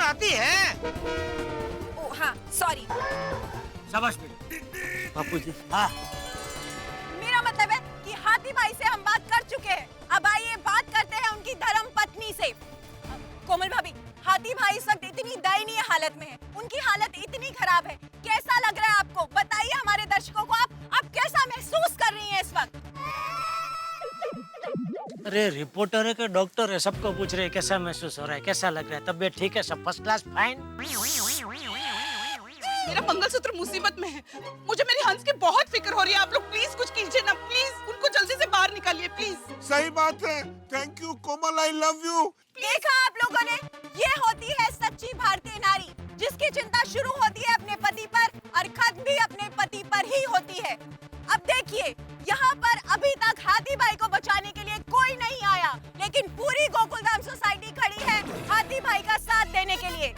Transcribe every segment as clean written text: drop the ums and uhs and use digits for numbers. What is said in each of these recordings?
आती है। ओ हाँ, सॉरी। शाबाश बेटी। बापू जी। हाँ, मेरा मतलब है कि हाथी भाई से हम बात कर चुके हैं। अब आइए बात करते हैं उनकी धर्म पत्नी से। कोमल भाभी, हाथी भाई इस वक्त इतनी दयनीय हालत में है, उनकी हालत इतनी खराब है, कैसा लग रहा है आपको? बताइए हमारे दर्शकों को आप कैसा महसूस कर रही हैं इस वक्त? अरे रिपोर्टर है कि डॉक्टर है, सबको पूछ रहे हैं कैसा महसूस हो रहा है, कैसा लग रहा है, तबीयत ठीक है, सब फर्स्ट क्लास फाइन। मेरा मंगलसूत्र मुसीबत में है, मुझे मेरी हंस की बहुत फिक्र हो रही है। आप लोग प्लीज कुछ कीजिए ना, प्लीज उनको जल्दी से बाहर निकालिए प्लीज। सही बात है। Thank you Komal, I love you. देखा आप लोगों ने, ये होती है सच्ची भारतीय नारी, जिसकी चिंता शुरू होती है अपने पति पर और खत्म भी अपने पति पर ही होती है। अब देखिए, यहाँ पर अभी तक हाथी भाई को बचाने के लिए कोई नहीं आया, लेकिन पूरी गोकुलधाम सोसाइटी खड़ी है हाथी भाई का साथ देने के लिए।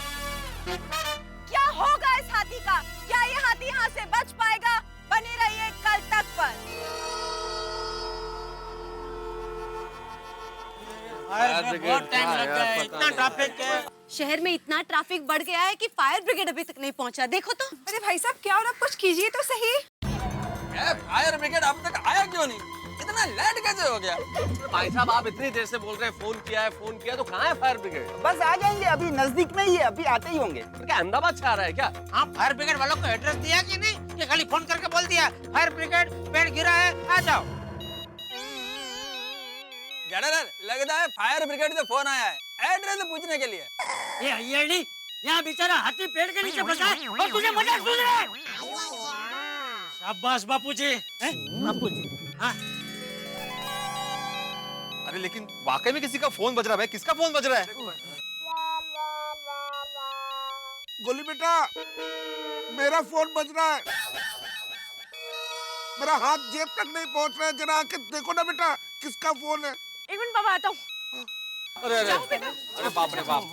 क्या होगा इस हाथी का? क्या ये हाथी यहाँ से बच पाएगा? बने रहिए कल तक पर। बहुत टाइम लग गया है, इतना ट्रैफिक है। शहर में इतना ट्रैफिक बढ़ गया है कि फायर ब्रिगेड अभी तक नहीं पहुंचा। देखो तो। अरे भाई साहब, क्या हो रहा है? कुछ कीजिए तो सही। फायर ब्रिगेड अब तक आया क्यों नहीं? इतना लेट कैसे हो गया? भाई साहब, आप इतनी देर से बोल रहे हैं फोन किया तो कहाँ है फायर ब्रिगेड? बस आ जाएंगे, अभी नजदीक में ही है, अभी आते ही होंगे। क्या अहमदाबाद से आ रहा है क्या? हाँ, फायर ब्रिगेड वालों को एड्रेस दिया कि नहीं? ये खाली फोन करके बोल दिया फायर ब्रिगेड पेड़ गिरा है, आ जाओ। गैडर, लगता है फायर ब्रिगेड से फोन आया है एड्रेस पूछने के लिए। ये अय्यड़ी, यहाँ बेचारा हाथी पेड़ के नीचे फंसा है और तुझे मजाक सुन रहा है। शाबाश बापूजी। बापूजी। हाँ, अरे लेकिन वाकई में किसी का फोन बज रहा है। किसका फोन बज रहा है? गोली बेटा, मेरा फोन बज रहा है। मेरा हाथ जेब तक नहीं पहुंच रहा है, जरा आके देखो ना बेटा किसका फोन है। एक मिनट बाबा, आता हूँ। अरे बाप रे बाप।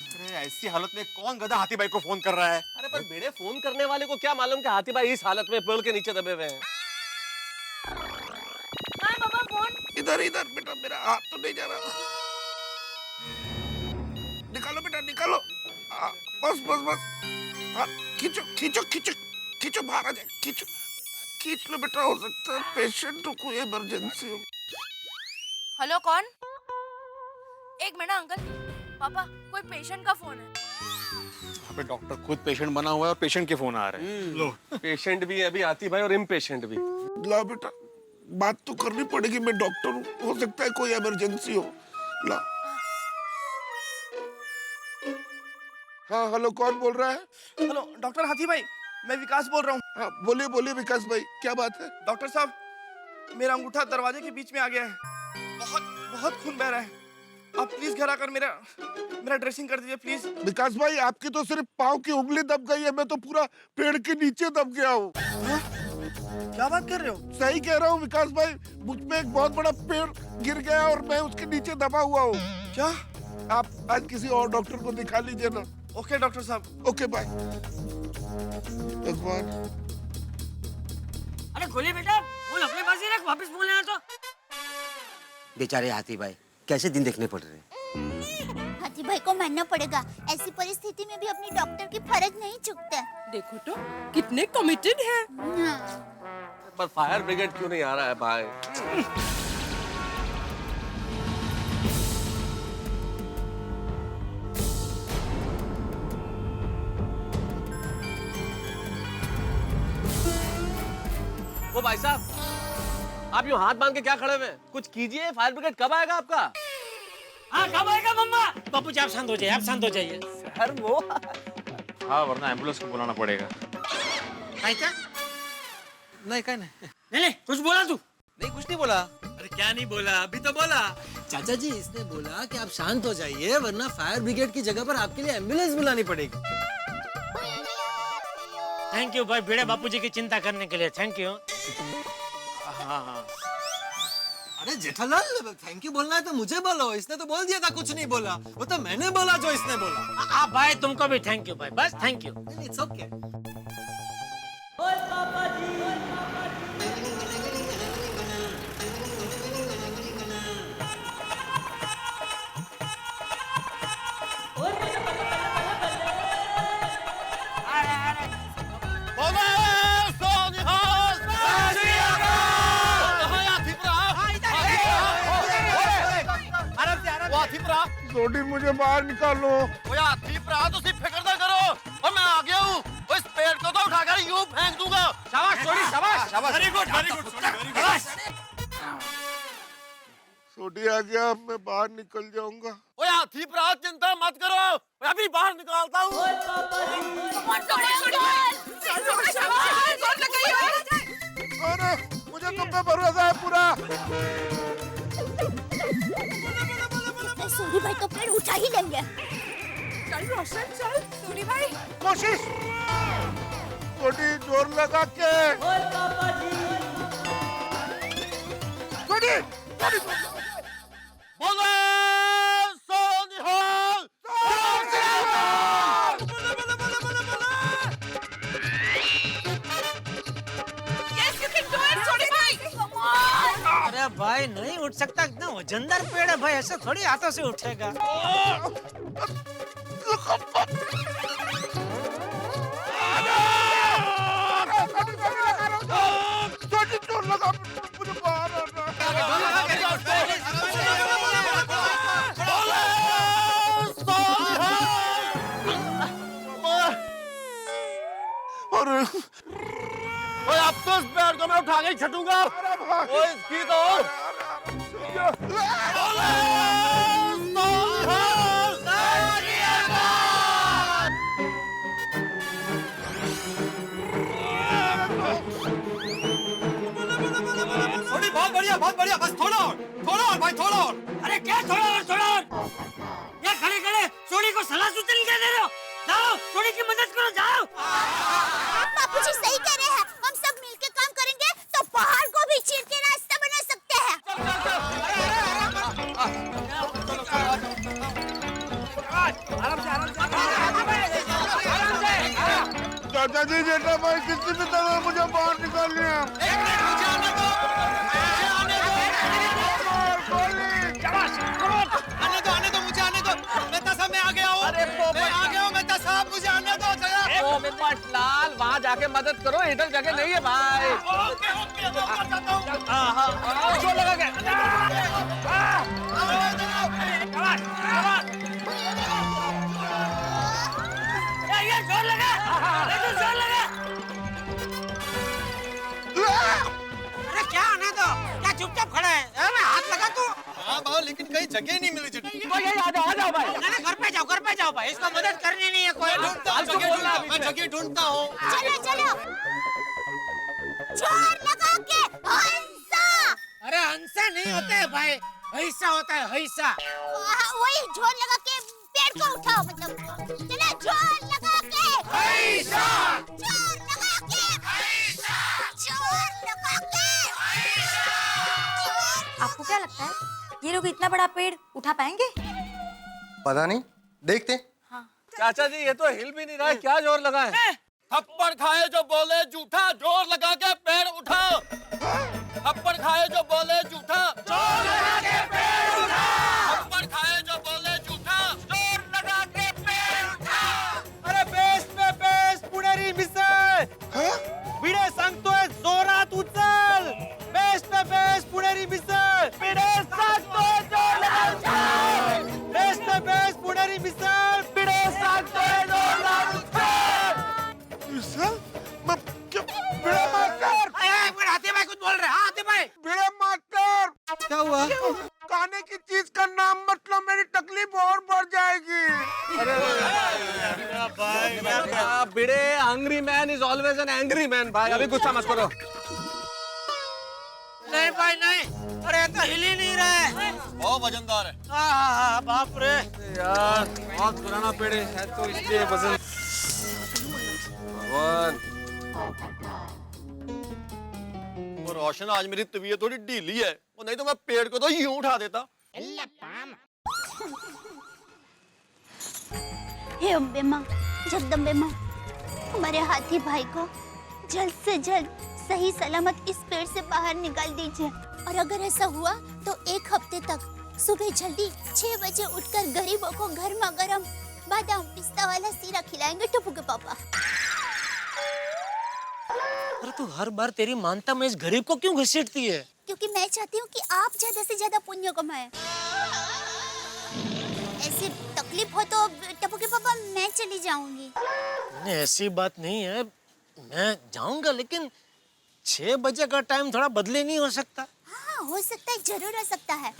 अरे ऐसी हालत में कौन गधा हाथी भाई को फोन कर रहा है? अरे पर बेड़े, फोन करने वाले को क्या मालूम कि हाथी भाई इस हालत में पेड़ के नीचे दबे हुए हैं। हाँ बाबा, फोन। इधर इधर बेटा, मेरा हाथ तो नहीं जा रहा। निकालो बेटा, निकालो। बस बस बस। हाँ, खींचो खींचो खींचो खींचो, बाहर आ जाए। खींचो, खींच लो बेटा, हो सकता है पेशेंट को कोई इमरजेंसी हो। हेलो, कौन? एक मिनट अंकल, पापा, कोई पेशेंट का फोन है। अबे डॉक्टर खुद पेशेंट बना हुआ है और पेशेंट के फोन आ रहे हैं। लो, पेशेंट भी है अभी हाथी भाई और इम्पेशेंट भी। ला बेटा, बात तो करनी पड़ेगी, मैं डॉक्टर हूँ, हो सकता है कोई इमरजेंसी हो। ला। हाँ हेलो, कौन बोल रहा है? हेलो डॉक्टर हाथी भाई, मैं विकास बोल रहा हूँ। हाँ बोलिए बोलिए विकास भाई, क्या बात है? डॉक्टर साहब, मेरा अंगूठा दरवाजे के बीच में आ गया है, बहुत बहुत खून बह रहा है। आप प्लीज घर आकर मेरा ड्रेसिंग कर दीजिए प्लीज। विकास भाई, आपकी तो सिर्फ पाँव की उंगली दब गई है, मैं तो पूरा पेड़ के नीचे दब गया हूँ। क्या बात कर रहे हो? सही कह रहा हूँ विकास भाई, मुझ पे एक बहुत बड़ा पेड़ गिर गया और मैं उसके नीचे दबा हुआ हूँ। क्या? आप आज किसी और डॉक्टर को दिखा लीजिए ना। ओके डॉक्टर साहब। Okay bye. भगवान। अरे गोली बेटा, फोन अपने पास ही रख, वापस फोन लेना तो। बेचारे हाथी भाई, कैसे दिन देखने पड़ रहे हैं। हाथी भाई को मानना पड़ेगा, ऐसी परिस्थिति में भी अपने डॉक्टर की फर्ज नहीं चूकता। देखो तो कितने कमिटेड है। हाँ। पर फायर ब्रिगेड क्यों नहीं आ रहा है भाई? वो भाई साहब, आप यूं हाथ बांध के क्या खड़े हुए हैं? कुछ कीजिए, फायर ब्रिगेड कब आएगा आपका? हाँ, कब आएगा मम्मा? बापू जी आप शांत हो जाइए, आप शांत हो जाइए। सर वो हाँ, वरना एम्बुलेंस को बुलाना पड़ेगा। क्या? नहीं क्या नहीं। नहीं, कुछ बोला तू? नहीं, कुछ नहीं बोला। अरे क्या नहीं बोला? अभी तो बोला चाचा जी, इसने बोला कि आप शांत हो जाइए, वरना फायर ब्रिगेड की जगह पर आपके लिए एम्बुलेंस बुलानी पड़ेगी। थैंक यू भाई, भिड़े बापूजी की चिंता करने के लिए, थैंक यू। हाँ। अरे जेठालाल, थैंक यू बोलना है तो मुझे बोलो, इसने तो बोल दिया था कुछ नहीं बोला, वो तो मैंने बोला जो इसने बोला। आप भाई, तुमको भी थैंक यू भाई, बस थैंक यू। It's okay. छोटी मुझे बाहर निकालो। वो यार ठीक रहा तो सिर्फ फिक्र ना करो और मैं आ गया हूँ। इस पेड़ को तो उठाकर यूं फेंक दूंगा। शाबाश छोटी शाबाश शाबाश। वेरी गुड शाबाश। छोटी आ गया, मैं बाहर निकल जाऊंगा। वो यार ठीक रहा, चिंता मत करो, मैं अभी बाहर निकालता हूँ। अरे मुझे तुम पे भरोसा है पूरा। सूरी भाई तो पेड़ उठा ही लेंगे। चल रोशन चल, सूरी भाई। कोशिश छोटी, जोर लगा के। छोटी बोलो सोनिहाल। Yes, you can do it, Suri भाई। अरे भाई नहीं उठ सकता, इतना वजनदार पेड़ है भाई, ऐसे थोड़ी हाथों से उठेगा। छोटी जोर लगा, मुझे बाहर आना। अरे अब तो इस पेड़ को मैं उठा के ही छटूंगा। वो इसकी तो बहुत बढ़िया बस थोड़ा और भाई थोड़ा और। अरे क्या थोड़ा और? यहाँ खड़े खड़े सोनी को सलाह सूचना क्या दे रहे हो? जाओ सोनी की मदद करो, जाओ। बापूजी सही कह रहे हैं, हम सब मिलके काम करेंगे तो पहाड़ को भी चीर के रास्ता बना सकते हैं। चाचा जी, जेठा भाई, किसी भी तरह मुझे बाहर निकालिए। आने दो मुझे आने दो। मेहता साहब मैं आ गया हूँ। मैं आ गया हूँ मेहता साहब, मुझे आने दो जरा। ओ लाल वहाँ जाके मदद करो, इधर जगह नहीं है भाई। जोर लगा के। ये जोर लगा, जोर लगा। अरे क्या आने दो, क्या चुपचाप खड़ा है? अरे हाथ लगा तू। हाँ बाबा, लेकिन कहीं जगह नहीं मिली चटनी। आ जाओ भाई। ना घर पे जाओ भाई, इसको मदद करनी नहीं है कोई। मैं जगह ढूंढता हूँ। चलो जोर लगा के हंसा। अरे हंसा नहीं होता है भाई, हैसा होता है, हैसा। वही जोर लगा के पेड़ को उठाओ, मतलब चलो जोर लगा के हैसा, जोर लगा के हैसा, जोर लगा के हैसा। आपको क्या लगता है ये लोग इतना बड़ा पेड़ उठा पाएंगे? पता नहीं, देखते। चाचा जी ये तो हिल भी नहीं रहा है, क्या जोर लगा है? थप्पड़ खाए जो बोले झूठा, जोर लगा के पेड़ उठाओ। थप्पड़ खाए जो बोले झूठा, जोर लगा के पेड़ उठाओ। थप्पड़ खाए जो बोले झूठा, जोर लगा के पेड़ उठाओ। अरे बेस पुणेरी मिसळ भिडे सांगतोय जोरात उचल। बेस पुणेरी मिसळ भिडे सांगतोय जोरात उचल। बेस पुणेरी मिसळ भिडे सांगतोय जोरात उचल। मिसल? मैं क्या बिड़ा मास्टर? हाथी भाई कुछ बोल रहे हैं? हाथी भाई बिड़ा मास्टर, क्या हुआ? खाने की चीज का नाम मतलब मेरी तकलीफ और बढ़ जाएगी। बिड़े hungry man is always an angry man. भाई अभी गुस्सा मत करो। नहीं भाई नहीं, अरे तो हिल ही नहीं रहा है। बहुत वजनदार है बाप रे यार, बहुत पुराना पेड़ है शायद, तो इसलिए वजन। भगवान, वो रोशन, आज मेरी तबीयत थोड़ी ढीली है, वो नहीं तो मैं पेड़ को तो यूं उठा देता। हे अम्बे माँ, जगदम्बे माँ, हमारे हाथी भाई को जल्द से जल्द सही सलामत इस पेड़ से बाहर निकाल दीजिए। और अगर ऐसा हुआ तो 1 हफ्ते तक सुबह जल्दी 6 बजे उठकर गरीबों को गर्मा गर्म बादाम पिस्ता वाला सीरा खिलाएंगे टप्पू के पापा। अरे तू हर बार तेरी मानता में इस गरीब को क्यों घसीटती है? क्योंकि मैं चाहती हूँ कि आप ज्यादा से ज्यादा पुण्य कमाएं। ऐसी तकलीफ हो तो टप्पू के पापा मैं चली जाऊंगी। नहीं ऐसी बात नहीं है, मैं जाऊंगा लेकिन 6 बजे का टाइम थोड़ा बदले नहीं हो सकता? हाँ हो सकता है, जरूर हो सकता है।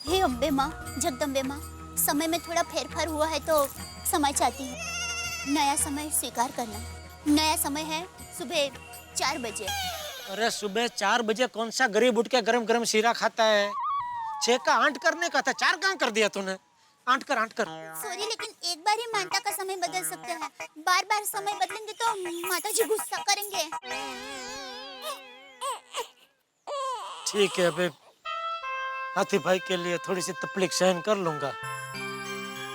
हे अम्बे माँ, जगदम्बे माँ, समय में थोड़ा फेरफार हुआ है तो क्षमा चाहती हूँ। नया समय स्वीकार करना। नया समय है सुबह 4 बजे। अरे सुबह 4 बजे कौन सा गरीब उठ के गरम गरम शीरा खाता है? 6 का 8 करने का था, 4 कहाँ कर दिया तूने? 8 कर 8 कर। सॉरी लेकिन एक बार ही मानता का समय बदल सकते हैं, बार बार समय बदलेंगे तो माता जी गुस्सा करेंगे। ठीक है अबे, हाथी भाई के लिए थोड़ी सी तकलीफ सहन कर लूंगा।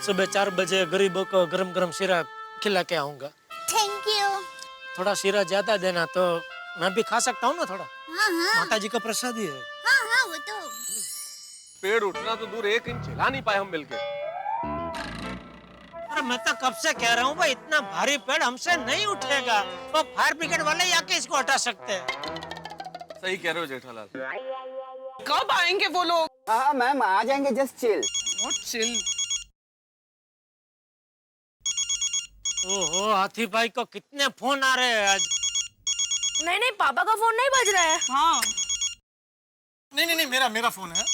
सुबह 4 बजे गरीबों को गरम गरम शीरा खिला के आऊंगा। Thank you. थोड़ा शीरा ज्यादा देना तो मैं भी खा सकता हूँ ना थोड़ा। हाँ हाँ माता जी का प्रसाद ही है। हाँ हाँ वो तो। पेड़ उठना तो दूर 1 इंच हिला नहीं पाए हम मिलके। अरे मैं तो कब से कह रहा हूँ भाई, इतना भारी पेड़ हमसे नहीं उठेगा। वो फायर ब्रिगेड वाले ही आके इसको हटा सकते हैं। सही कह रहे हो जेठालाल। कब आएंगे वो लोग? हाँ मैम आ जाएंगे, जस्ट चिल। What chill? ओहो, हाथी भाई को कितने फोन आ रहे हैं आज। नहीं नहीं, पापा का फोन नहीं बज रहा है। हाँ नहीं मेरा फोन है।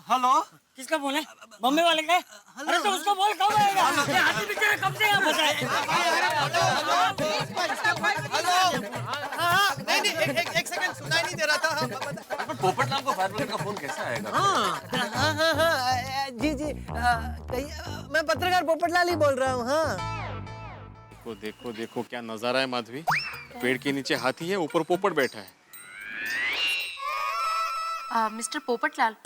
हेलो, किसका फोन है? मम्मी वाले का? अरे तो उसको बोल कब आएगा? ये हाथी बेचारा कब से यहाँ फंसा है? नहीं एक सेकंड, सुनाई नहीं दे रहा था। पोपटलाल को फायर ब्रिगेड का फोन कैसे आएगा? जी मैं पत्रकार पोपटलाल ही बोल रहा हूँ। हाँ देखो देखो क्या नजारा है माधवी। पेड़ के नीचे हाथी है, ऊपर पोपट बैठा है। मिस्टर पोपटलाल,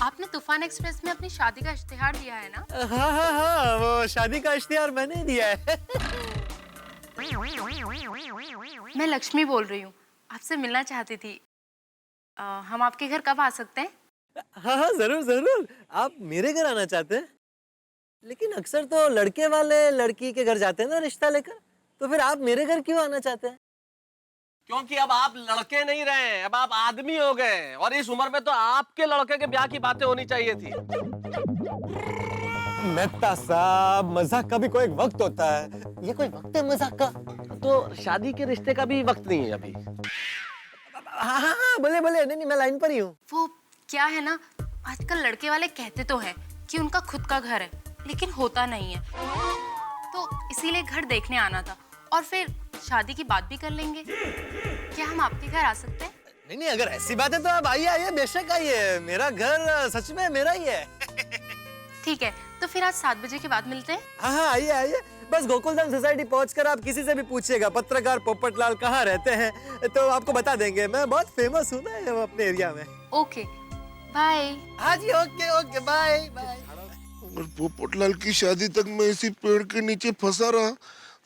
आपने तूफान एक्सप्रेस में अपनी शादी का इश्तिहार दिया है ना? हाँ वो शादी का इश्तिहार मैंने दिया है। मैं लक्ष्मी बोल रही हूँ, आपसे मिलना चाहती थी। हम आपके घर कब आ सकते हैं? हाँ जरूर। आप मेरे घर आना चाहते हैं? लेकिन अक्सर तो लड़के वाले लड़की के घर जाते हैं ना रिश्ता लेकर, तो फिर आप मेरे घर क्यों आना चाहते हैं? क्योंकि अब आप लड़के नहीं रहे, अब आप आदमी हो गए, और इस उम्र में तो आपके लड़के के ब्याह की बातें होनी चाहिए थी। मेहता साहब, मजाक का भी कोई एक वक्त होता है। ये कोई वक्त है मजाक का? तो शादी के रिश्ते का भी वक्त नहीं है अभी। हाँ बोले नहीं मैं लाइन पर ही हूँ। वो क्या है ना, आजकल लड़के वाले कहते तो हैं कि उनका खुद का घर है, लेकिन होता नहीं है। तो इसीलिए घर देखने आना था, और फिर शादी की बात भी कर लेंगे। क्या हम आपके घर आ सकते हैं? नहीं अगर ऐसी बात है तो आप आइए, बेशक आइए। मेरा घर सच में मेरा ही है। ठीक है, तो फिर आज 7 बजे के बाद मिलते हैं। हाँ आइए। बस गोकुलधाम सोसाइटी पहुंचकर आप किसी से भी पूछिएगा पत्रकार पोपटलाल कहाँ रहते हैं, तो आपको बता देंगे। मैं बहुत फेमस हूँ ना अपने एरिया में। Okay bye. हाँ जी ओके बाय। अगर पोपटलाल की शादी तक मैं इसी पेड़ के नीचे फंसा रहा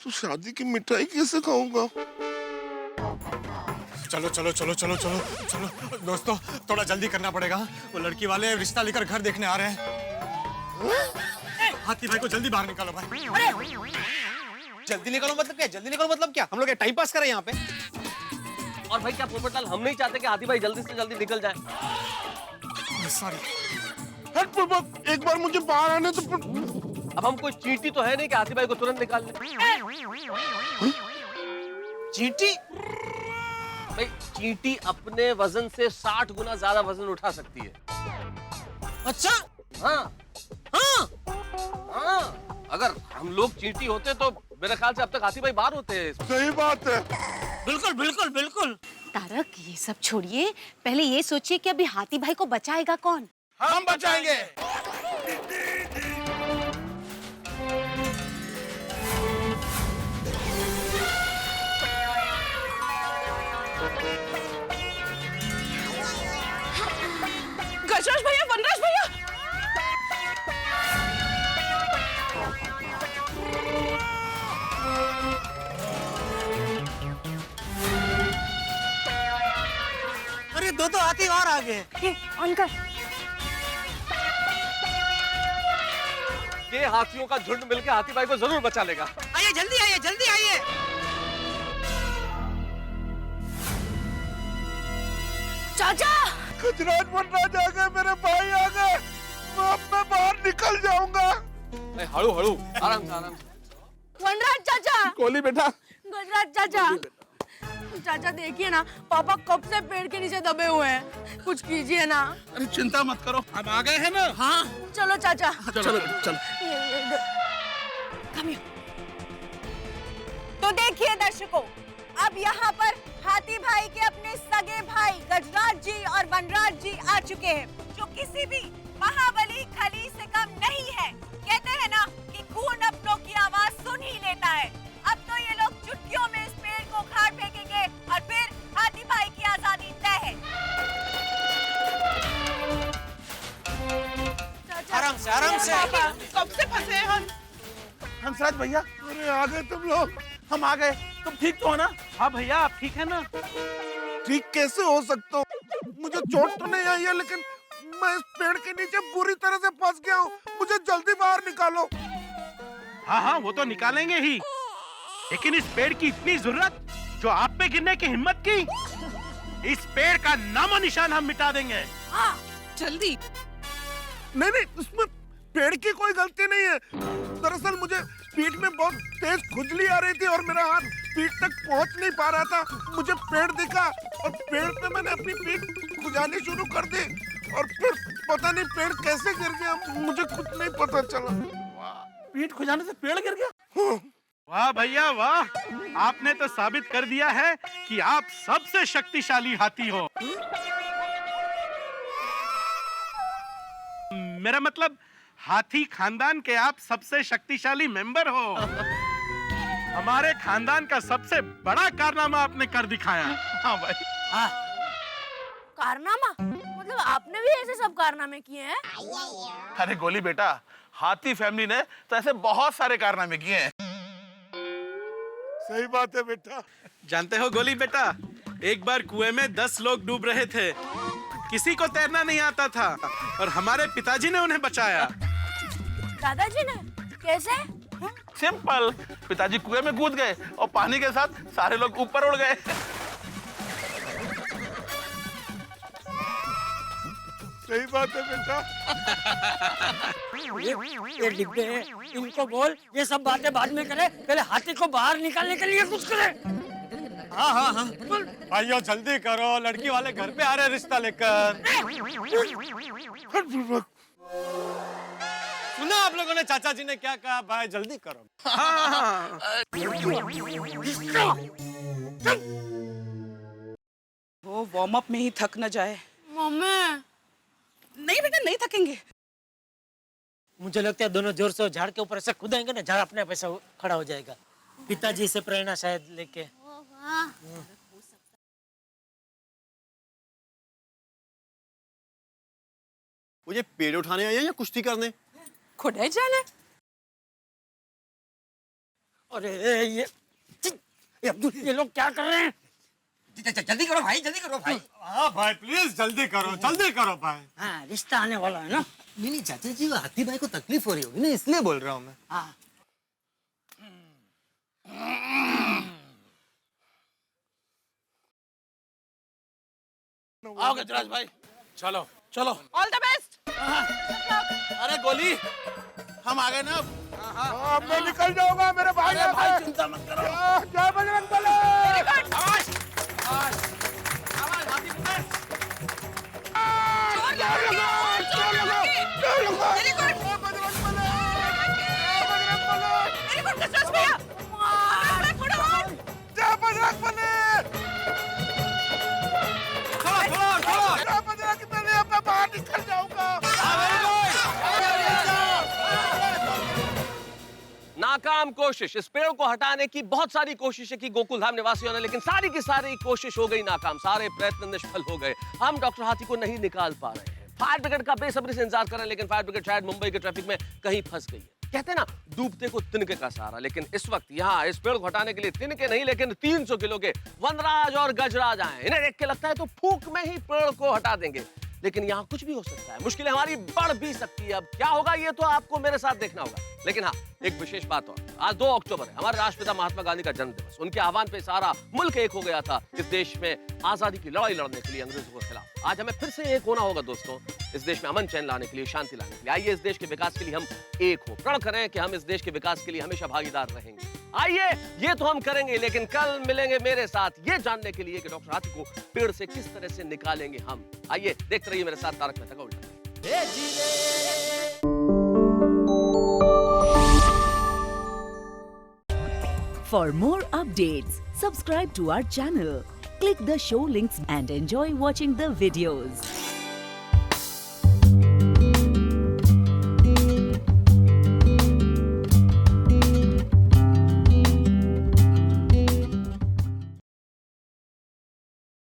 तो शादी की मिठाई कैसे खाऊंगा? चलो दोस्तों, थोड़ा जल्दी करना पड़ेगा। वो लड़की वाले रिश्ता लेकर घर देखने आ रहे हैं। हाथी भाई को जल्दी बाहर निकालो भाई। जल्दी निकालो मतलब क्या? हम लोग टाइम पास कर रहे हैं यहाँ पे। और भाई क्या पोपटलाल हम नहीं चाहते कि हाथी भाई जल्दी से जल्दी निकल जाए? सॉरी। एक बार मुझे बाहर आने तो। अब हम कोई चींटी तो है नहीं कि हाथी भाई को तुरंत निकाल ले। चींटी? भाई चींटी अपने वजन से 60 गुना ज्यादा वजन उठा सकती है। अच्छा हाँ। अगर हम लोग चींटी होते तो मेरे ख्याल से अब तक हाथी भाई बाहर होते। सही बात है। बिल्कुल। तारक ये सब छोड़िए, पहले ये सोचिए कि अभी हाथी भाई को बचाएगा कौन? हम बचाएंगे। गजराज भैया, वनराज भैया, अरे दो तो हाथी और आ गए। ऑन कर। ये हाथियों का झुंड मिलकर हाथी भाई को जरूर बचा लेगा। आइए जल्दी आइए। चाचा गजराज वनराज आ गए, मेरे भाई आ गए। मैं बाहर निकल जाऊंगा। हड़ू हड़ू, आराम से आराम से। वनराज चाचा, गोली बेटा, गजराज चाचा, चाचा देखिए ना, पापा कब से पेड़ के नीचे दबे हुए हैं, कुछ कीजिए ना। अरे चिंता मत करो, हम आ गए हैं ना। हाँ चलो चाचा, चलो चलो। तो देखिए दर्शकों, अब यहाँ पर हाथी भाई के अपने सगे भाई गजराज जी और वनराज जी आ चुके हैं, जो किसी भी महाबली खली से कम नहीं है। कहते हैं ना कि खून अपनों की आवाज सुन ही लेता है। अब तो ये लोग चुटकियों में इस पेड़ को उखाड़ फेंकेंगे और फिर हाथी भाई की आजादी तय है। आराम से आराम से। कब से फंसे हैं हम? हंसराज भैया, अरे आ गए तुम लोग। हम आ गए। तुम ठीक तो हो ना? हाँ भैया, आप ठीक है ना? ठीक कैसे हो सकता हूँ? मुझे चोट तो नहीं आई है, लेकिन मैं इस पेड़ के नीचे बुरी तरह से फंस गया हूँ। मुझे जल्दी बाहर निकालो। हाँ हाँ, वो तो निकालेंगे ही, लेकिन इस पेड़ की इतनी जरूरत जो आप पे गिरने की हिम्मत की, इस पेड़ का नामो निशान हम मिटा देंगे। हाँ, जल्दी। नहीं नहीं, इसमें पेड़ की कोई गलती नहीं है। दरअसल मुझे पीठ में बहुत तेज खुजली आ रही थी और मेरा हाथ पीठ तक पहुंच नहीं पा रहा था। मुझे पेड़ दिखा और पेड़ पे मैंने अपनी पीठ खुजानी शुरू कर दी और फिर पता नहीं पेड़ कैसे गिर गया, मुझे कुछ नहीं पता चला। पीठ खुजाने से पेड़ गिर गया? वाह भैया वाह, आपने तो साबित कर दिया है कि आप सबसे शक्तिशाली हाथी हो। मेरा मतलब हाथी खानदान के आप सबसे शक्तिशाली मेंबर हो। हमारे खानदान का सबसे बड़ा कारनामा आपने कर दिखाया। हाँ भाई। हाँ। कारनामा? मतलब आपने भी ऐसे सब कारनामे किए हैं? अरे गोली बेटा, हाथी फैमिली ने तो ऐसे बहुत सारे कारनामे किए हैं। सही बात है बेटा। जानते हो गोली बेटा, एक बार कुएं में 10 लोग डूब रहे थे। किसी को तैरना नहीं आता था और हमारे पिताजी ने उन्हें बचाया। दादाजी ने? कैसे? सिंपल, पिताजी कुएं में कूद गए और पानी के साथ सारे लोग ऊपर उड़ गए। सही बात है बेटा। ये डिब्बे हैं, इनको बोल ये सब बातें बाद में करे, पहले हाथी को बाहर निकालने के लिए कुछ करे। हाँ हाँ हाँ, भाइयों जल्दी करो, लड़की वाले घर पे आ रहे रिश्ता लेकर। सुना आप लोगों ने चाचा जी ने क्या कहा? भाई जल्दी करो। वो वार्म अप में ही थक न जाए। मम्मी। नहीं बेटा, नहीं थकेंगे। मुझे लगता है दोनों जोर से झाड़ के ऊपर ऐसे कूदेंगे ना, झाड़ अपने आप ऐसा खड़ा हो जाएगा। पिताजी से प्रेरणा शायद लेके। मुझे पेड़ उठाने आए या कुश्ती करने? खुदाई जाने। अरे ये अब्दुल, ये लोग क्या कर रहे हैं? जल्दी करो भाई, जल्दी करो भाई। हाँ भाई प्लीज जल्दी करो भाई। हाँ, रिश्ता आने वाला है ना। नहीं चाचा जी, हाथी भाई को तकलीफ हो रही होगी ना, इसलिए बोल रहा हूँ मैं। हाँ। आओ गजराज भाई, चलो चलो। All the best. अरे गोली, हम आ गए ना। अब मैं निकल जाऊंगा, मेरे भाई। भाई चिंता मत करो। जय बजरंग बली। आवाज आवाज आवाज, हाथी पकड़। जय बजरंग बली। मैं बाहर निकल जाऊंगा। नाकाम कोशिश। इस पेड़ को हटाने की बहुत सारी कोशिशें की गोकुल धाम निवासियों ने, लेकिन सारी की सारी कोशिश हो गई नाकाम। सारे प्रयत्न निष्फल हो गए। हम डॉक्टर हाथी को नहीं निकाल पा रहे हैं। फायर ब्रिगेड का बेसब्री से इंतजार कर रहे हैं, लेकिन फायर ब्रिगेड शायद मुंबई के ट्रैफिक में कहीं फंस गई है। कहते हैं ना, डूबते को तिनके का सहारा। लेकिन इस वक्त यहाँ इस पेड़ को हटाने के लिए तिनके नहीं, लेकिन 300 किलो के वनराज और गजराज आए। इन्हें देख के लगता है तो फूंक में ही पेड़ को हटा देंगे। लेकिन यहाँ कुछ भी हो सकता है, मुश्किलें हमारी बढ़ भी सकती है। अब क्या होगा ये तो आपको मेरे साथ देखना होगा। लेकिन हाँ, एक विशेष बात और, आज 2 अक्टूबर है, हमारे राष्ट्रपिता महात्मा गांधी का जन्म दिवस। उनके आह्वान पे सारा मुल्क एक हो गया था इस देश में आजादी की लड़ाई लड़ने के लिए अंग्रेजों के खिलाफ। आज हमें फिर से एक होना होगा दोस्तों, इस देश में अमन चैन लाने के लिए, शांति लाने के लिए। आइए इस देश के विकास के लिए हम एक हो, प्रण करें कि हम इस देश के विकास के लिए हमेशा भागीदार रहेंगे। आइए ये तो हम करेंगे, लेकिन कल मिलेंगे मेरे साथ ये जानने के लिए कि डॉक्टर हाथी को पेड़ से किस तरह से निकालेंगे हम। आइए देखते रहिए मेरे साथ तारक मेहता का उल्टा चश्मा। For more updates, subscribe to our channel, click the show links and enjoy watching the videos.